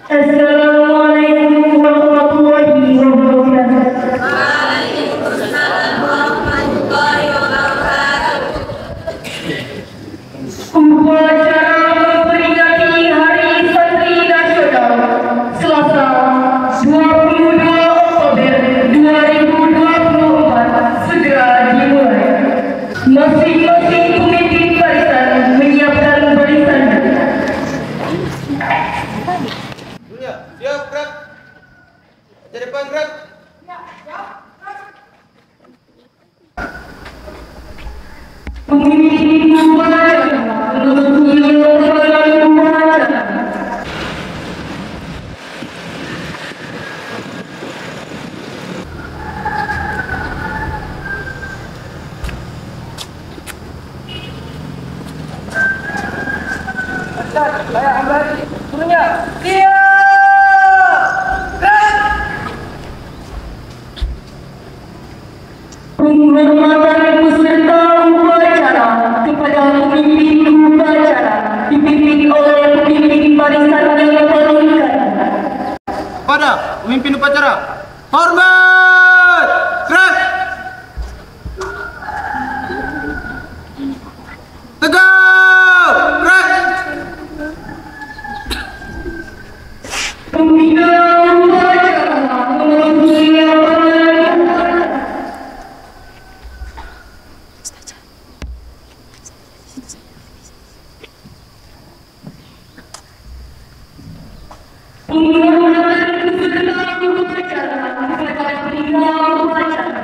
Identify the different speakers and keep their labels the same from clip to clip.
Speaker 1: Assalamualaikum warahmatullahi wabarakatuh.
Speaker 2: Waalaikumsalam warahmatullahi wabarakatuh.
Speaker 1: Upacara memperingati Hari Santri Nasional Selasa 22 Oktober 2024 segera dimulai. Masing-masing pemimpin barisan menyiapkan barisannya.
Speaker 3: Siap, gerak. Jadi depan gerak.
Speaker 1: Pemimpin upacara mengumpulkan upacara.
Speaker 3: Saya ambil turunnya.
Speaker 1: Penghormatan peserta upacara kepada pemimpin upacara dipimpin oleh pemimpin barisan yang paling
Speaker 3: Pada pemimpin upacara. Hormat. Gerak. Tegak. Gerak.
Speaker 1: pembina upacara mengumpulkan penghormatan peserta upacara kepada pembina upacara.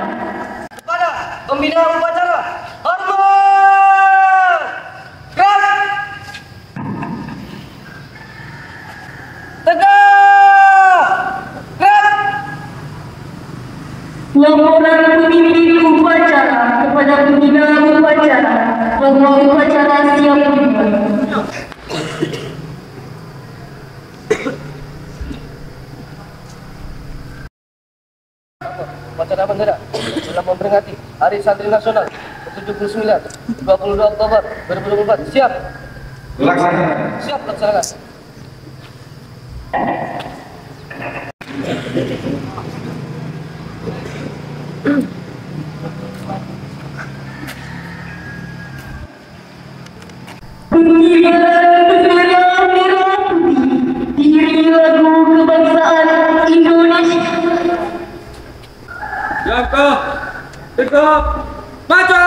Speaker 3: Pada pembina upacara. Hormat. Gerak. Tegak. Gerak.
Speaker 1: Laporan pemimpin upacara kepada pembina upacara bahwa upacara siap dimulai.
Speaker 4: Upacara bendera dalam memperingati Hari Santri Nasional ke-79 22 Oktober 2024. Siap?
Speaker 5: Laksanakan.
Speaker 4: Siap laksanakan.
Speaker 1: Pengibaran bendera merah putih diiringi lagu kebangsaan Indonesia.
Speaker 3: Langkah. Tegak. Maju.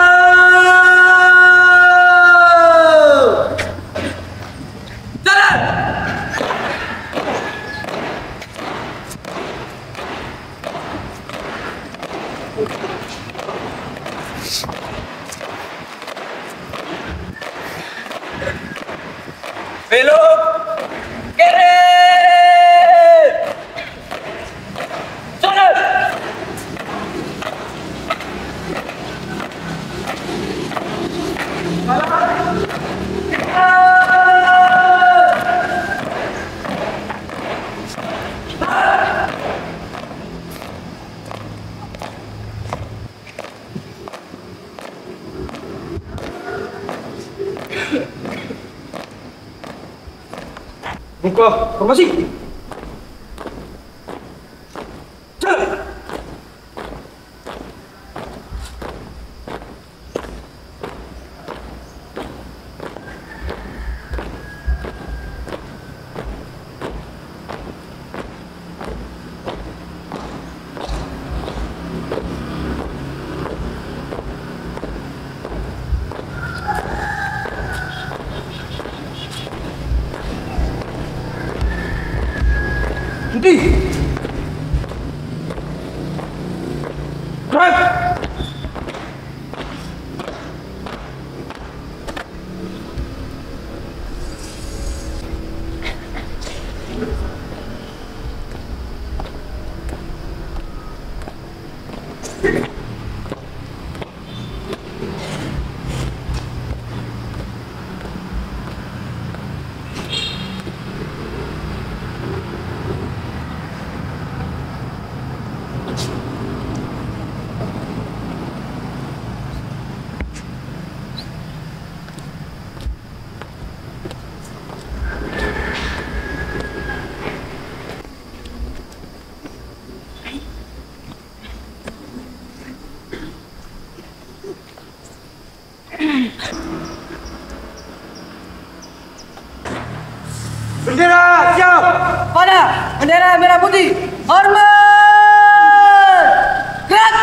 Speaker 3: Jalan. Belok kiri. Sana. Buka formasi. Jalan. Berhenti. Gerak.
Speaker 4: pada bendera merah putih. Hormat! Gerak!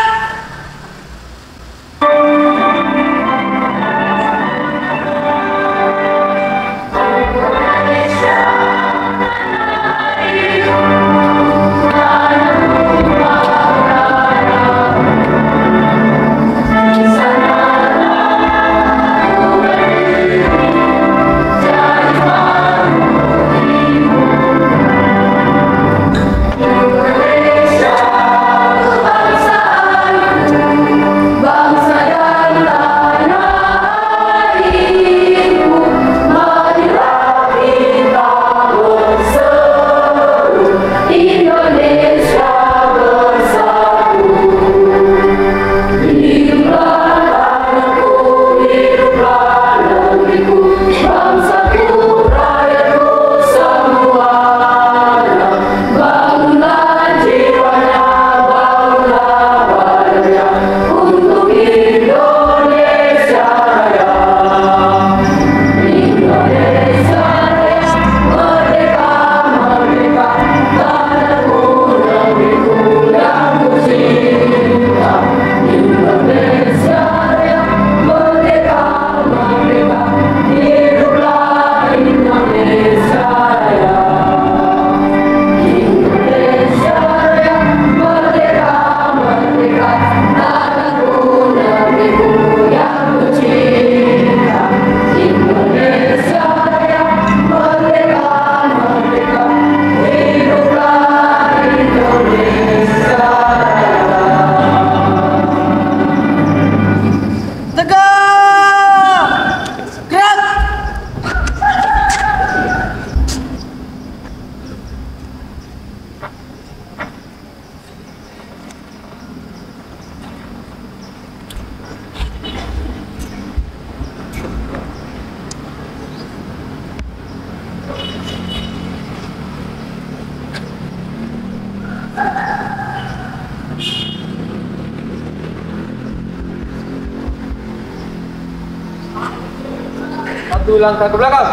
Speaker 3: Satu langkah ke belakang.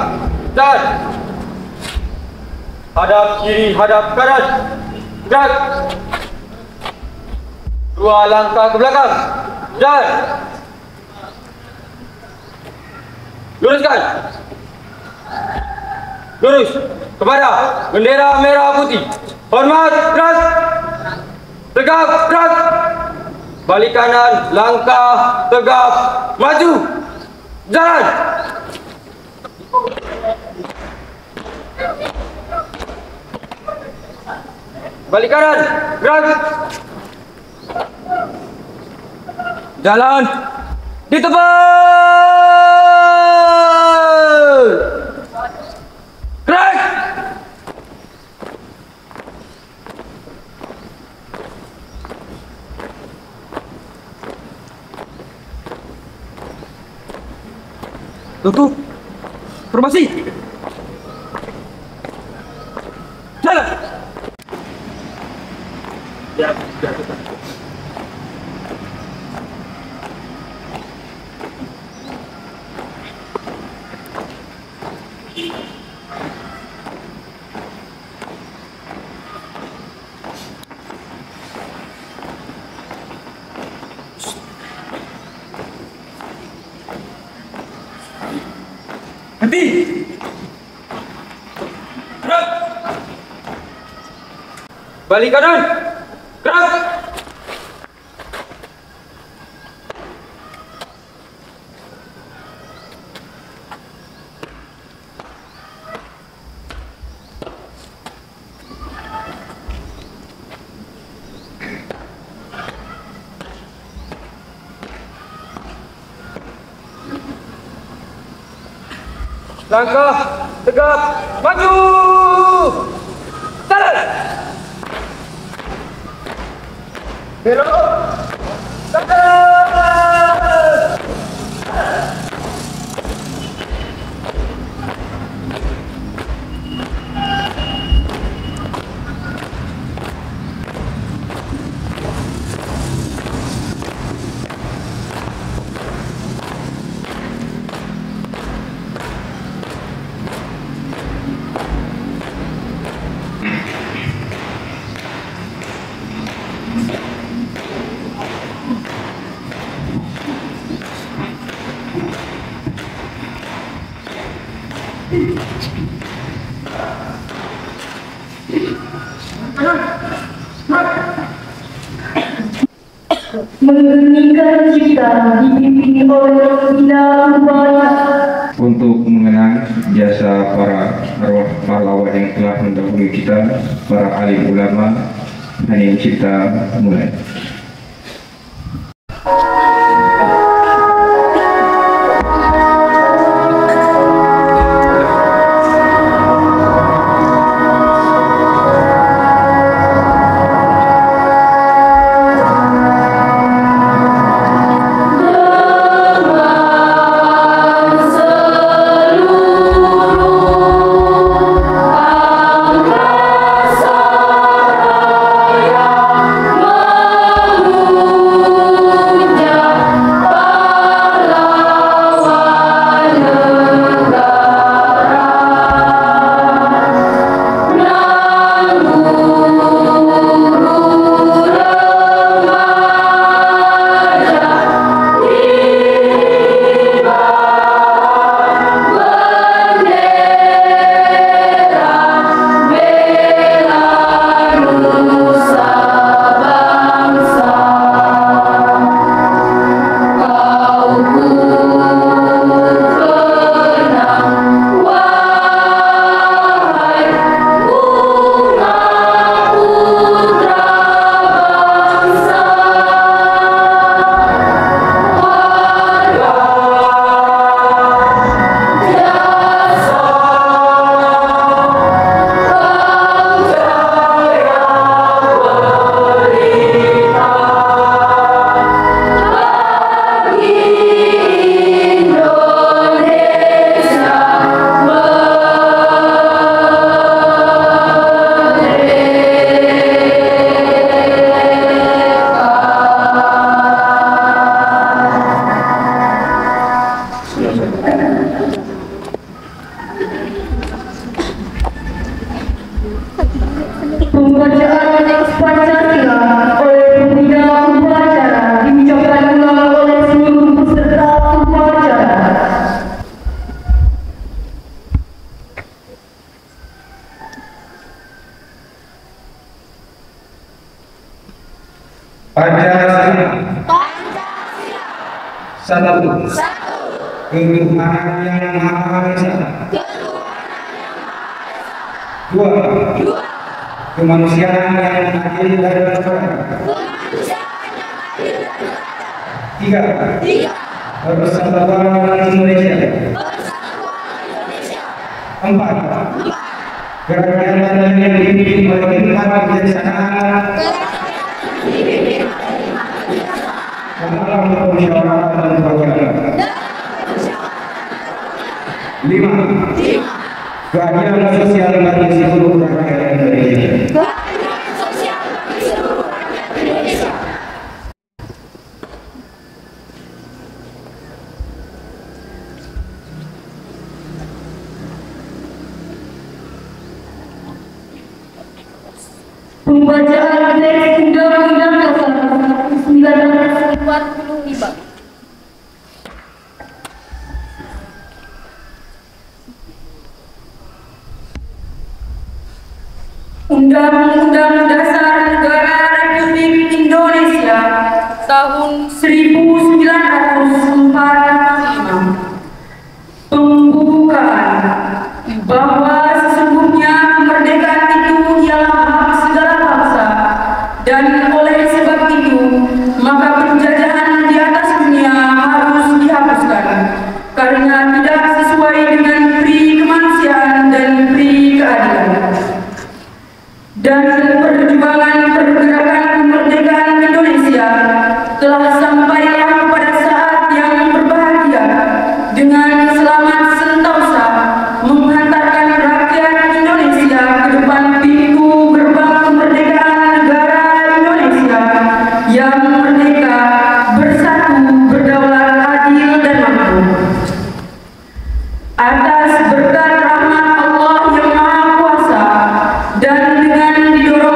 Speaker 3: Dan hadap kiri, hadap kanan. Gerak. Dua langkah ke belakang. Dan luruskan. Lurus kepada bendera merah putih. Hormat, gerak. Tegap, gerak. Balik kanan, langkah, tegap, maju. Jalan. Balik kanan, gerak. Jalan. Di tempat. Gerak. Tutup. Formasi. Jalan. Ya, henti. Gerak. Balik kanan. Gerak. Langkah, tegap, maju. Jalan. Belok. Jalan.
Speaker 1: Mengheningkan cipta dipimpin oleh Bina Upacara.
Speaker 5: Untuk mengenang jasa para arwah pahlawan yang telah mendahului kita, para alim ulama, hening cipta mulai.
Speaker 1: Pembacaan teks Pancasila oleh Pembina Upacara diucapkan ulang oleh seluruh peserta upacara.
Speaker 5: Pancasila. Satu. Ketuhanan yang Maha Esa. Dua. Kemanusiaan yang adil dan beradab. Tiga. Persatuan Indonesia. Empat. Kegiatan yang dipimpin oleh hikmat kebijaksanaan dalam permusyawaratan dan perwakilan. Lima. Keadilan sosial bagi seluruh rakyat Indonesia.
Speaker 1: Pembacaan teks Undang-Undang Dasar 1945. Undang-Undang Dasar Negara Republik Indonesia tahun 1945. Pembukaan bahwa sesungguhnya kemerdekaan itu ialah hak segala bangsa, dan oleh sebab itu maka penjajahan di atas dunia harus dihapuskan karena tidak sesuai dengan pri kemanusiaan dan pri keadilan. Dan perjuangan pergerakan kemerdekaan Indonesia telah sampailah pada saat yang berbahagia dengan selamat sentosa menghantarkan rakyat Indonesia ke depan pintu gerbang kemerdekaan negara Indonesia yang merdeka, bersatu, berdaulat, adil, dan makmur. Atas berkat rahmat Allah yang Maha Kuasa dan dengan didorong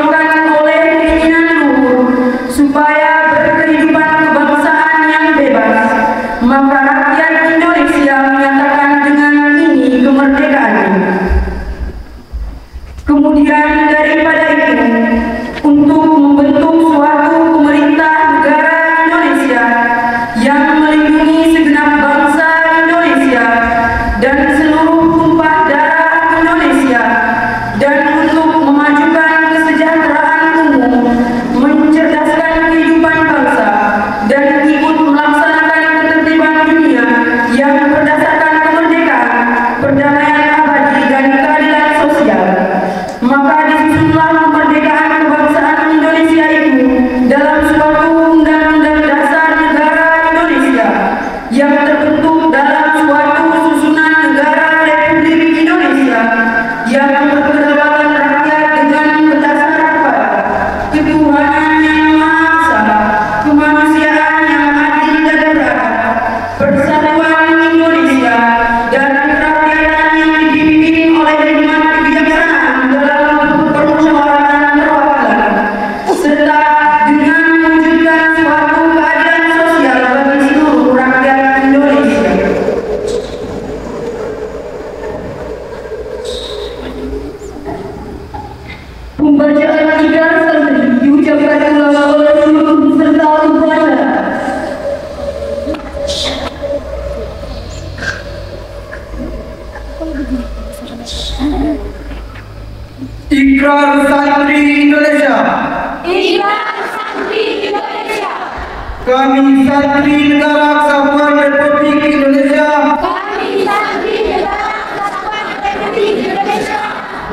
Speaker 3: santri Negara Kesatuan Republik Indonesia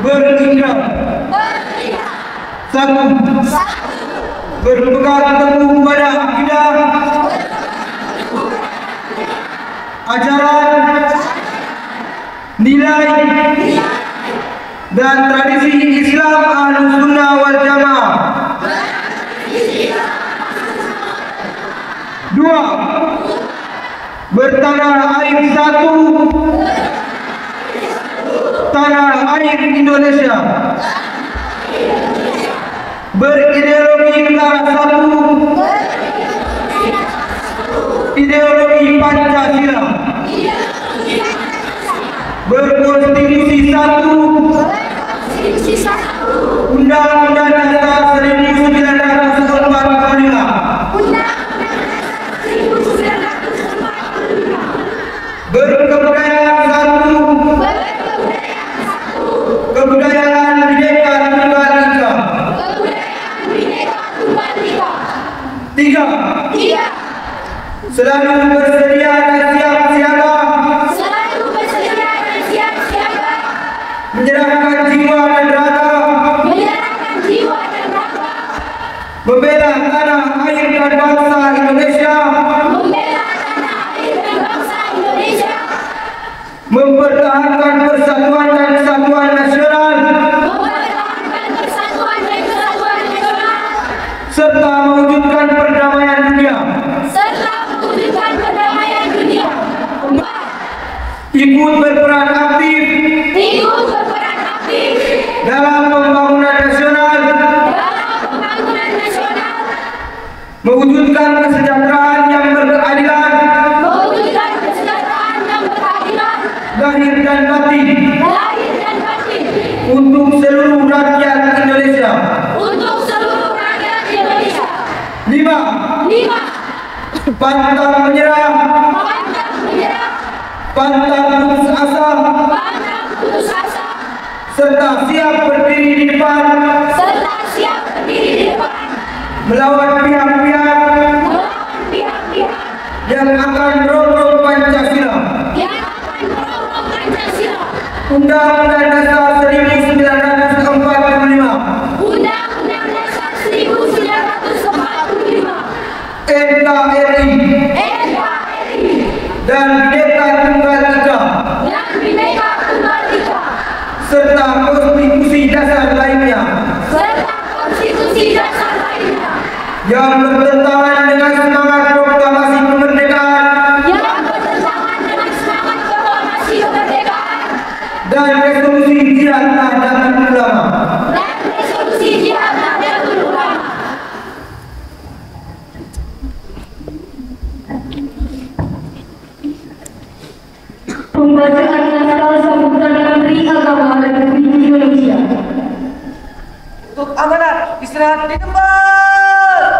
Speaker 3: berikrar satu berpegang teguh pada akidah, ajaran, nilai dan tradisi Islam Ahlus Sunnah wal Jamaah. Dua, bertanah air satu, tanah air Indonesia, berideologi negara satu, ideologi Pancasila, berkonstitusi satu, Undang-Undang Dasar 1945, berkebudayaan satu, kebudayaan Bhinneka Tunggal Ika. Tiga, selalu bersedia dan siap siaga menyerahkan jiwa dan raga membela tanah air dan bangsa Indonesia, mempertahankan persatuan dan kesatuan nasional, serta mewujudkan perdamaian dunia. Ikut berperan aktif dalam pembangunan nasional, mewujudkan kesejahteraan yang berkeadilan, lahir dan batin, untuk seluruh rakyat Indonesia. Lima, pantang menyerah, pantang putus asa, serta siap berdiri di depan melawan pihak-pihak yang akan merongrong Pancasila. Undang-Undang Dasar 1945, NKRI, dan Bhinneka Tunggal Ika, serta konstitusi dasar lainnya yang bertentangan dengan semangat proklamasi kemerdekaan dan resolusi jihad Nahdlatul Ulama.
Speaker 1: Pembacaan naskah sambutan Menteri Agama Republik Indonesia.
Speaker 4: Untuk amanat istirahat di tempat.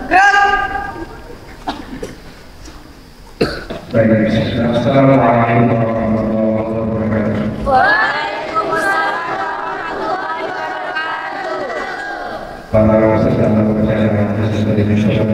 Speaker 4: Gerak.
Speaker 5: Baik, assalamualaikum warahmatullahi wabarakatuh. Para peserta upacara Indonesia,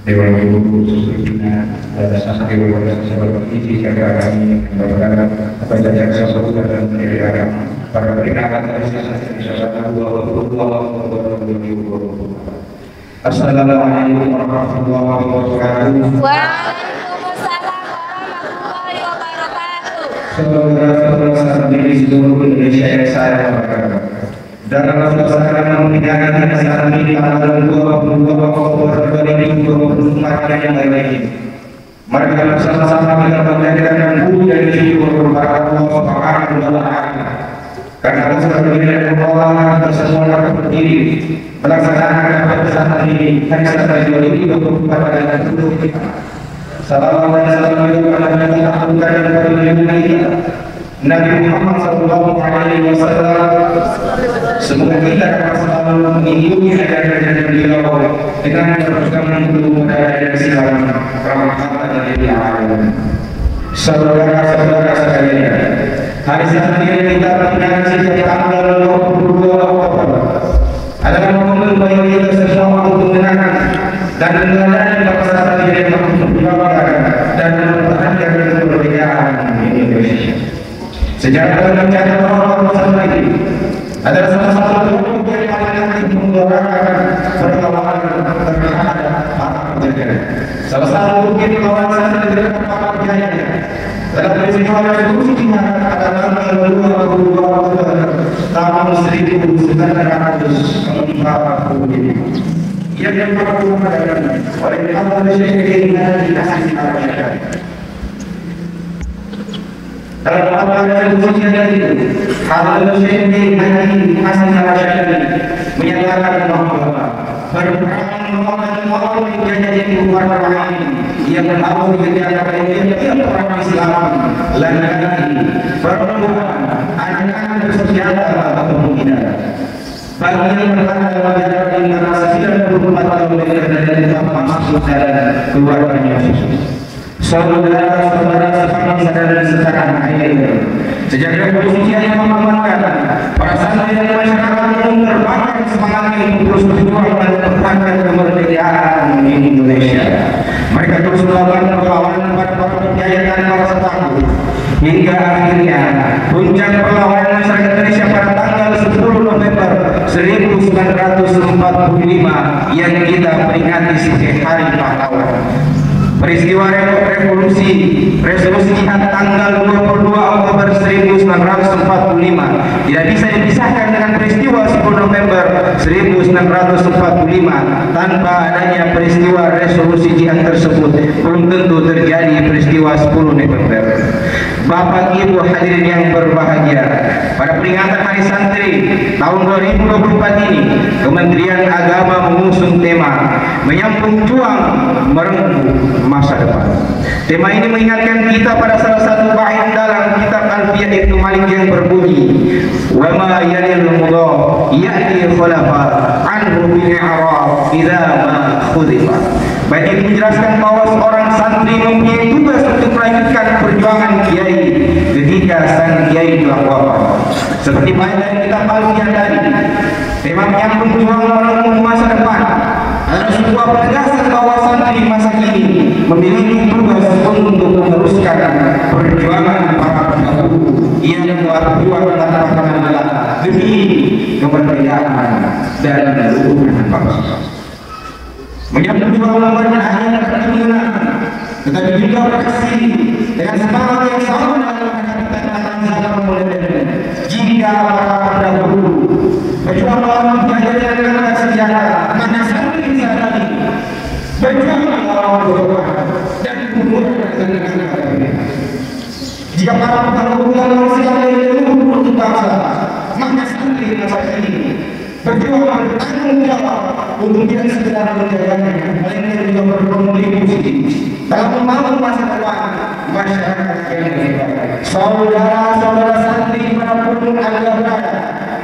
Speaker 5: Dewan Guru Susuna dan Sakti Wadah Sahabat Isi Jaga kami kepada apa saja sesuatu dan menjadi agama para peringatan dari Indonesia 2020. Assalamualaikum warahmatullahi wabarakatuh.
Speaker 2: Waalaikumsalam warahmatullahi wabarakatuh.
Speaker 5: Saudara-saudara di seluruh Indonesia yang saya banggakan. Dalam suasana memperingati acara ini tanggal 22 Oktober 2024 yang baik ini, mari kita bersama-sama kita menjadikan puji dan syukur kepada Allah Subhanahu wa Ta'ala. Karena sebagai Allah bersemuanya berdiri melaksanakan pada ini hari Sabtu 2024 dengan seluruh kita. Salam dan salam kepada Nabi Nabi Muhammad Sallallahu Alaihi Wasallam. Semoga kita akan selalu mengikuti ajaran beliau dengan berpegang teguh pada Islam, rahmatan lil alamin. Saudara-saudara sekalian, hari Sabtu ini kita memperingati tanggal 22 Oktober adalah momen bagi kita semua untuk mengenang dan meneladani bangsa yang memperjuangkan dan mempertahankan kemerdekaan Indonesia. Sejarah mencatat bahwa Santri adalah salah satu kelompok yang paling aktif mengeluarkan perlawanan terhadap para penjajah. Salah satu bukti lawan Santri terhadap para penjajah dalam peristiwa revolusi Cina pada tanggal 22 Oktober tahun 1945 yang dilakukan oleh Al Syekh Hasan Al-Syekh. Dalam apabila ujian itu, Al Syekh Hasan Al-Syekh menyatakan bahwa berperang melawan penjajah itu warna yang harus dikerjakan oleh tiap orang Islam, laki-laki, perempuan, anak-anak bersenjata atau tidak. Bagi yang berada dalam jarak 94 km dari tempat masuk dan keluarnya saudara-saudara sebangsa dan setanah air. Sejak revolusi yang mengamankan para santri dan masyarakat umum terbakar semangatnya untuk terus berjuang dan mempertahankan kemerdekaan Indonesia. Mereka terus melakukan perlawanan pada para penjajah dan para takut hingga akhirnya puncak perlawanan masyarakat Indonesia pada tanggal 10 November 1945 yang kita peringati sebagai Hari Pahlawan. Peristiwa revolusi jihad tanggal 22 Oktober 1945 tidak bisa dipisahkan dengan peristiwa 10 November 1945. Tanpa adanya peristiwa revolusi jihad tersebut, belum tentu terjadi peristiwa 10 November. Bapak Ibu hadirin yang berbahagia, pada peringatan Hari Santri tahun 2024 ini, Kementerian Agama mengusung tema menyambung juang merengkuh masa depan. Tema ini mengingatkan kita pada salah satu bait dalam kitab Alfiyah Ibnu Malik yang berbunyi, wa ma yalil mudhaf ya'ti khulafa anhu bil i'rab idza ma khudifa. Bait ini menjelaskan bahwa seorang santri mempunyai tugas untuk melanjutkan perjuangan kiai ketika sang kiai telah wafat. Seperti bait dari kitab Alfiyah tadi, tema menyambung juang merengkuh masa depan adalah sebuah penegasan bahwa santri masa kini memiliki tugas untuk meneruskan perjuangan para pendahulu yang berjuang tanpa lelah demi kemerdekaan dan keutuhan bangsa. Menyambung juang bukan hanya perjuangan, tetapi juga beraksi dengan semangat yang sama dalam menghadapi tantangan zaman modern. Jika para pendahulu berjuang melawan penjajah dengan senjata, maka santri tadi berjuang melawan kebodohan dan kebodohan dengan negara. Jika para pendahulu manusia yang untuk bangsa, maka santri masa ini berjuang bertanggung jawab untuk tidak sekedar menjaganya, melainkan juga berkontribusi dalam membangun masa depan masyarakat yang lebih baik. Saudara-saudara santri dimanapun Anda berada,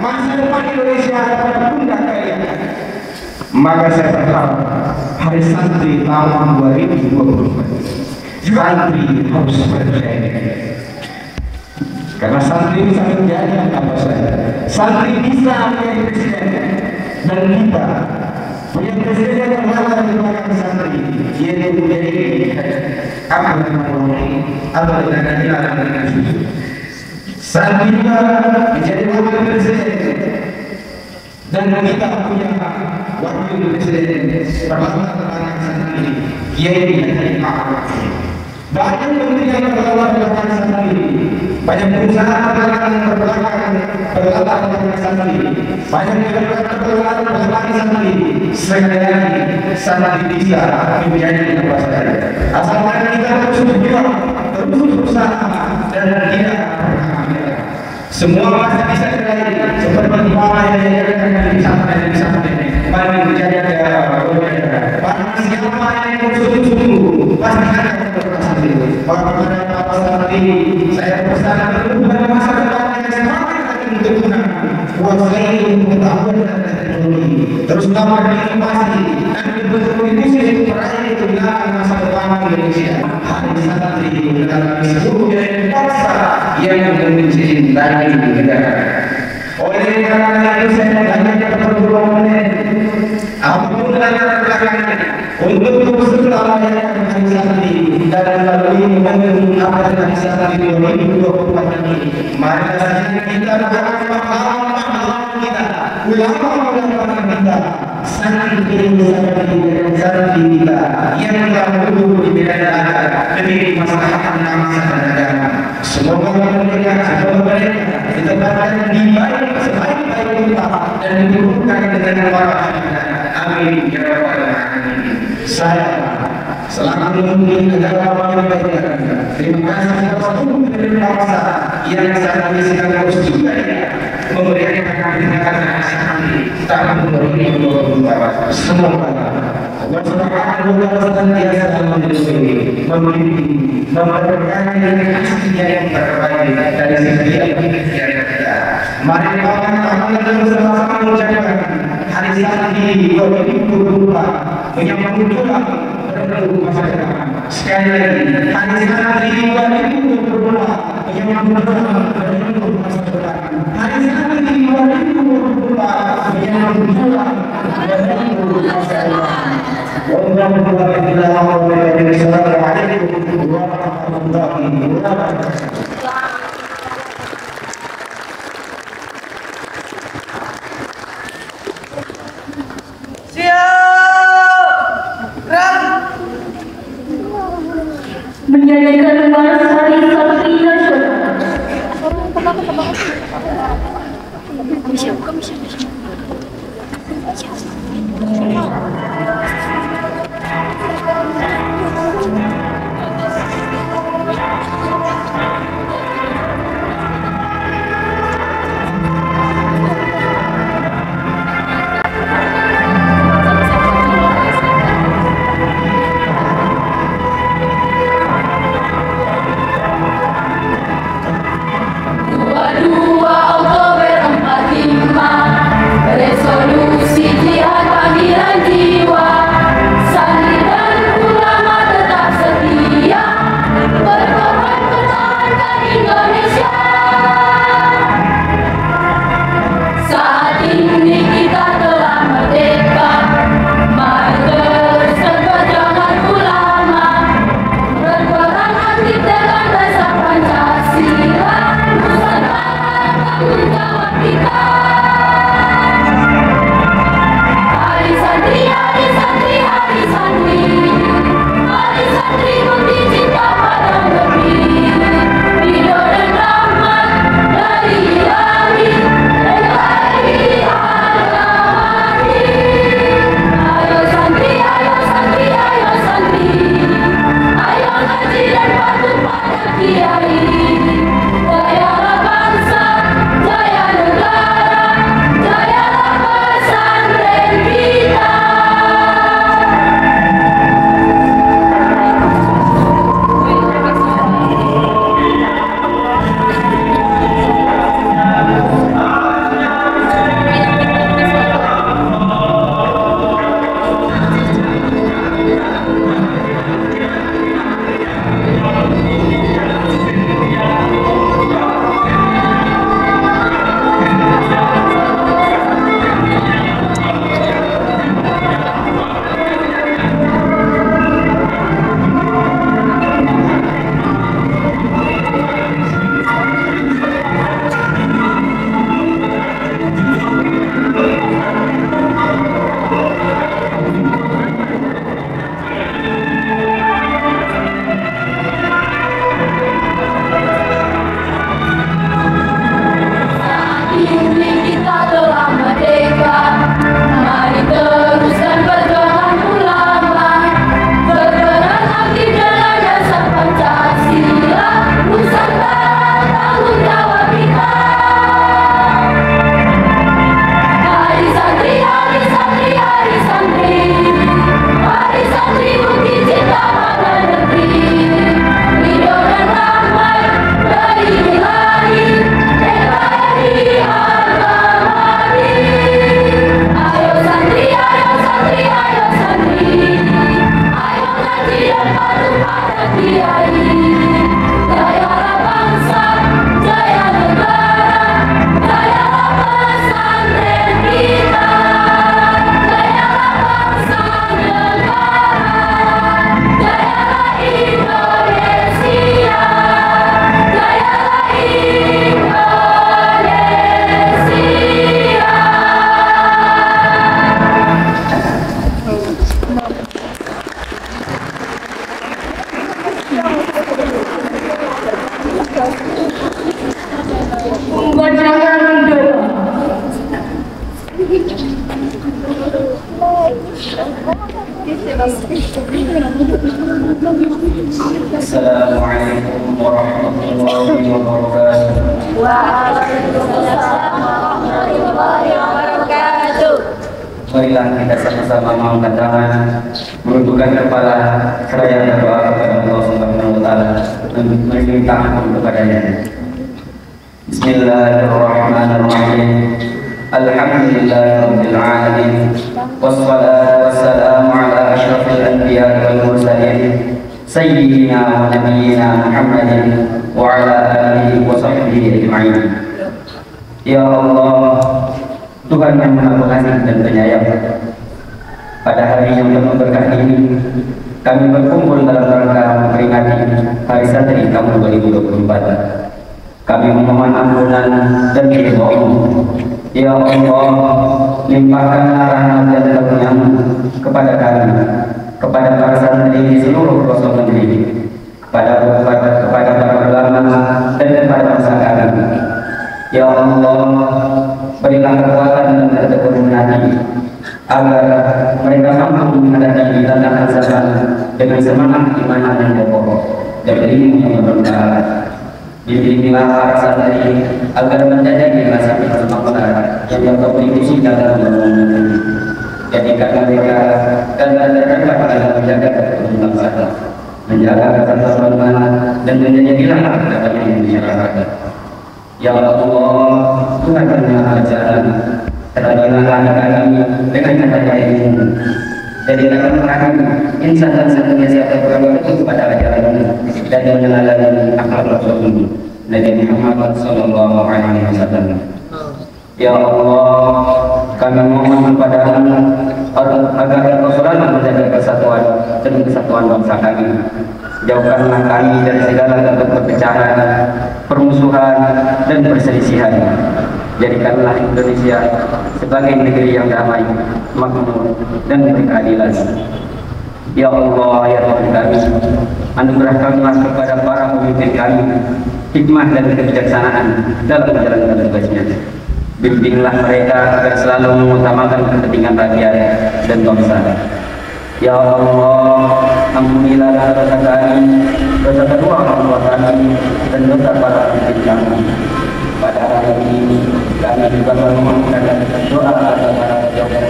Speaker 5: masa depan Indonesia ada pada pundak kalian. Maka saya berharap Hari Santri tahun 2024 santri harus percaya, karena santri bisa menjadi apa saja. Santri bisa menjadi presiden, dan kita punya presiden yang berada di belakang santri, yaitu menjadi apa dengan dilarang dengan susu. Santri juga menjadi wakil presiden, dan kita punya wakil presiden berlatar belakang santri, yaitu menjadi banyak menteri yang berlatar belakang santri, banyak perusahaan yang berlatar belakang santri, banyak yang berlatar belakang santri. Sekali lagi, santri bisa menjadi apa saja, asalkan kita terus berjuang, terus berusaha, dan tidak pernah menyerah. Semua masih bisa diraih, seperti apa yang diajarkan di pesantren bagi menjaga budaya. Barang siapa yang bersungguh-sungguh pasti akan berprestasi. Kepada Bapak Santri, saya pesan berubah masa depan yang semakin untuk menang. Kuasai pengetahuan dan teknologi, terus tambah inovasi dan berkontribusi untuk meraih kebenaran masa depan Indonesia. Hari Santri adalah seluruh dari bangsa yang mencintai negara. Oleh karena itu saya mengajak perguruan apapun latar belakangnya, Islam di 2024 ini. Marilah saja kita doakan pahlawan-pahlawan kita, ulama-ulama kita, santri kita yang telah duduk di medan dagang demi kemaslahatan bangsa dan negara. Semoga mereka ditempatkan di balik sebaik-baik tempat dan dihubungkan dengan para hadirin. Amin ya rabbal alamin. Saya selaku memimpin negara menyampaikan terima kasih atas pemimpin bangsa yang saat ini sedang terus juga memberikan pendidikan asli tahun 2024. Semoga Allah Subhanahu wa Ta'ala senantiasa melindungi, membimbing, memberkahi hasilnya yang terbaik dari setiap ikhtiar kita. Mari kita bersama-sama mengucapkan Hari Santri 2024 menyambut bulan penuh masa depan. Sekali lagi, Hari Santri 2024 menyambut bulan penuh masa depan. Hari Santri 2024 menyambut bulan penuh masa depan. Assalamualaikum warahmatullahi wabarakatuh.
Speaker 1: Menyanyikan Mas Hari Santri Nasional.
Speaker 2: Oktober 45
Speaker 5: Assalamualaikum warahmatullahi wabarakatuh.
Speaker 2: Waalaikumsalam warahmatullahi wabarakatuh.
Speaker 5: Marilah kita sama-sama mengangkat tangan, menundukkan kepala, seraya berdoa kepada Allah Subhanahu wa taala dan meminta ampun kepadanya. Bismillahirrahmanirrahim. Alhamdulillahirabbil alamin. Wassalatu wassalamu ala asyrafil anbiya'i wal mursalin sayyidina wa nabiyyina Muhammadin wa ala alihi wa sahbihi ajma'in. Ya Allah, Tuhan yang Maha Pengasih dan Penyayang, pada hari yang penuh berkah ini kami berkumpul dalam rangka memperingati Hari Santri tahun 2024. Kami memohon ampunan dan ridho-Mu. Ya Allah, limpahkanlah rahmat dan karunia-Mu kepada kami, kepada para santri di seluruh pelosok negeri, kepada para ulama dan kepada bangsa kami. Ya Allah, berilah kekuatan dan keteguhan hati agar mereka mampu menghadapi tantangan zaman dengan semangat iman yang kokoh dan ilmu yang bermanfaat. Bimbinglah para santri agar menjadi generasi bermanfaat yang berkontribusi dalam membangun negeri. Jadikan mereka dan terdapat dalam menjaga kerukunan bangsa, menjaga persatuan dan menjadilah kedamaian masyarakat. Ya Allah, Tuhan yang Maha Jalan, terangkanlah kami dengan cahaya ilmu. Jadikan kami insan dan senantiasa berpegang kepada ajaran dan meneladani akhlak Rasulullah Nabi Muhammad sallallahu alaihi wasallam. Ya Allah, kami mohon kepada-Mu agar Engkau selalu menjaga persatuan dan kesatuan bangsa kami. Jauhkanlah kami dari segala bentuk perpecahan, permusuhan, dan perselisihan. Jadikanlah Indonesia sebagai negeri yang damai, makmur, dan berkeadilan. Ya Allah, ya Tuhan kami, anugerahkanlah kepada para pemimpin kami hikmah dan kebijaksanaan dalam menjalankan tugasnya. Bimbinglah mereka agar selalu mengutamakan kepentingan rakyat dan bangsa. Ya Allah, ampunilah dosa kami, dosa kedua orang tua kami, dan dosa para pemimpin kami. Pada hari ini kami juga memohonkan doa agar para pejabat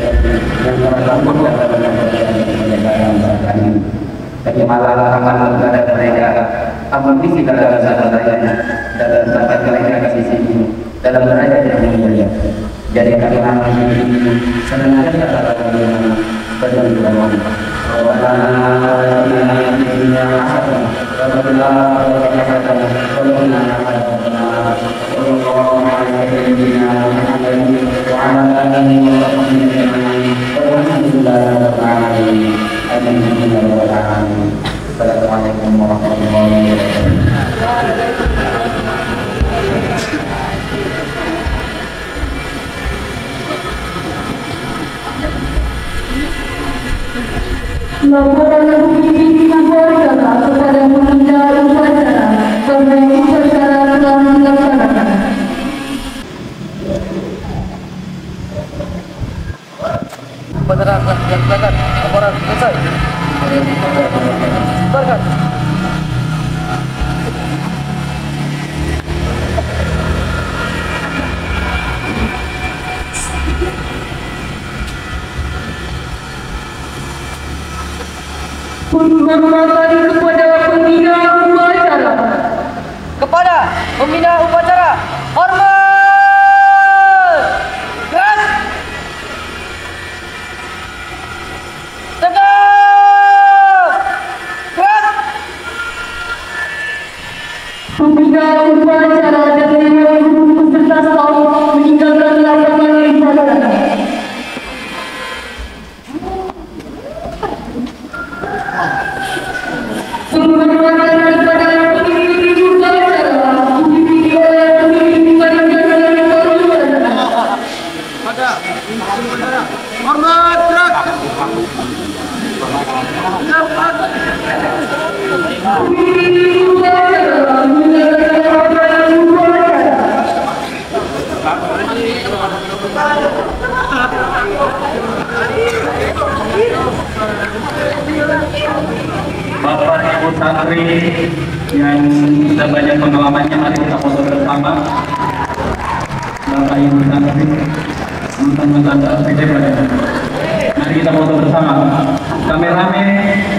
Speaker 5: yang telah luput dalam menjalankan bangsa kami. Terimalah amal kepada mereka, ampuni segala dosa-dosanya, dan tempatkan mereka di sisi dalam derajat yang mulia. Jadikanlah kami ini senantiasa dalam dunia dan di dalam Rabbana atina fid dunya hasanah wa fil akhirati hasanah wa qina adzabannar. Sallallahu alaihi wa ala alihi wa sahbihi ajma'in. Walhamdulillahirabbil alamin. Amin ya rabbal alamin. Assalamualaikum warahmatullahi wabarakatuh.
Speaker 1: Laporan pemimpin upacara kepada penunda upacara karena upacara telah dilaksanakan.
Speaker 4: Upacara telah dilaksanakan. Laporan selesai. Sebarkan.
Speaker 1: Penghormatan kepada pembina upacara.
Speaker 4: Kepada pembina upacara, hormat. Gerak. Tegak. Gerak.
Speaker 1: Pembina upacara dan dewan guru peserta staf meninggalkan lapangan upacara. Penghormatan kepada pemimpin upacara dipimpin oleh pemimpin
Speaker 6: santri yang sudah banyak pengalamannya, mari kita foto bersama. Bapak Ibu santri, teman-teman santri, mari kita foto bersama. Kameramen